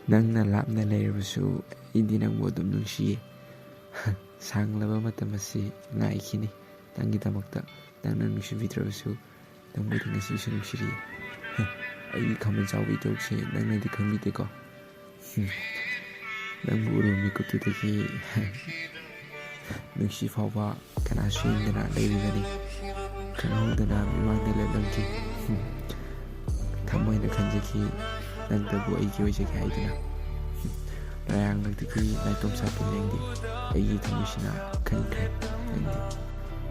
ꯅꯪꯅ ꯂꯥꯞꯅ ꯂꯩꯔꯕꯁꯨ ꯑꯩꯗꯤ ꯅꯪꯕꯨ ꯑꯗꯨꯝ ꯅꯨꯡꯁꯤꯌꯦ ꯁꯥꯡꯂꯕ ꯃꯇꯝ ꯑꯁꯤ ꯉꯥꯏꯈꯤꯅꯤ ꯅꯪꯒꯤꯗꯃꯛꯇ ꯅꯪꯅ ꯅꯨꯡꯁꯤꯕꯤꯗ꯭ꯔꯕꯁꯨ ꯅꯪꯕꯨꯗꯤ ꯉꯁꯤꯁꯨ ꯅꯨꯡꯁꯤꯔꯤꯌꯦ ꯑꯩꯒꯤ ꯈꯃꯜ ꯆꯥꯎꯕ ꯏꯊꯧꯁꯦ ꯅꯪꯅꯗꯤ ꯈꯪꯕꯤꯗꯦꯀꯣ ꯅꯪꯕꯨ ꯎꯔꯨꯕ ꯃꯤꯀꯨꯞꯇꯨꯗꯒꯤ ꯅꯨꯡꯁꯤ ꯐꯥꯎꯕ ꯀꯅꯥꯁꯨ ꯌꯦꯡꯗꯅ ꯂꯩꯔꯤꯕꯅꯤ ꯈꯪꯍꯧꯗꯅ ꯃꯤꯃꯥꯡꯗ ꯂꯦꯞꯂꯝꯈꯤ ꯊꯃꯣꯏꯅ ꯈꯟꯖꯈꯤ ꯅꯪꯇꯕꯨ ꯑꯩꯒꯤ ꯑꯣꯏꯖꯒꯦ ꯍꯥꯏꯗꯨꯅ ꯂꯥꯏꯔꯥꯡꯂꯛꯇꯒꯤ ꯅꯥꯏꯇꯣꯝ ꯁꯥꯠꯄ ꯂꯦꯡꯗꯦ ꯑꯩꯒꯤ ꯊꯃꯣꯏꯁꯤꯅ ꯈꯟꯈ꯭ꯔꯦ ꯅꯪꯗꯤ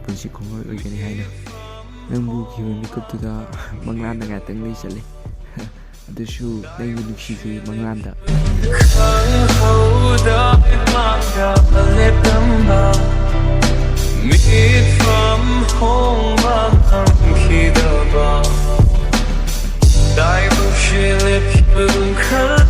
ꯄꯨꯟꯁꯤ ꯈꯣꯡꯂꯣꯏ ꯑꯣꯏꯒꯅꯤ ꯍꯥꯏꯅ ꯅꯪꯕꯨ ꯎꯈꯤꯕ ꯃꯤꯀꯨꯞꯇꯨꯗ ꯃꯪꯂꯥꯟꯗ ꯉꯥꯛꯇꯪ ꯂꯩ ꯆꯠꯂꯤ ꯑꯗꯨꯁꯨ ꯅꯪꯒꯤ ꯅꯨꯡꯁꯤꯒꯤ ꯃꯪꯂꯥꯟꯗ ꯈꯪꯍꯧꯗ ꯃꯥꯡꯗ ꯂꯦꯞꯂꯝꯕ ꯃꯤꯠꯐꯝ ꯍꯣꯡꯕ ꯉꯝꯈꯤꯗꯕ ꯇꯥꯏꯕꯛꯁꯤ ꯂꯦꯞꯈꯤꯕ ꯈꯜ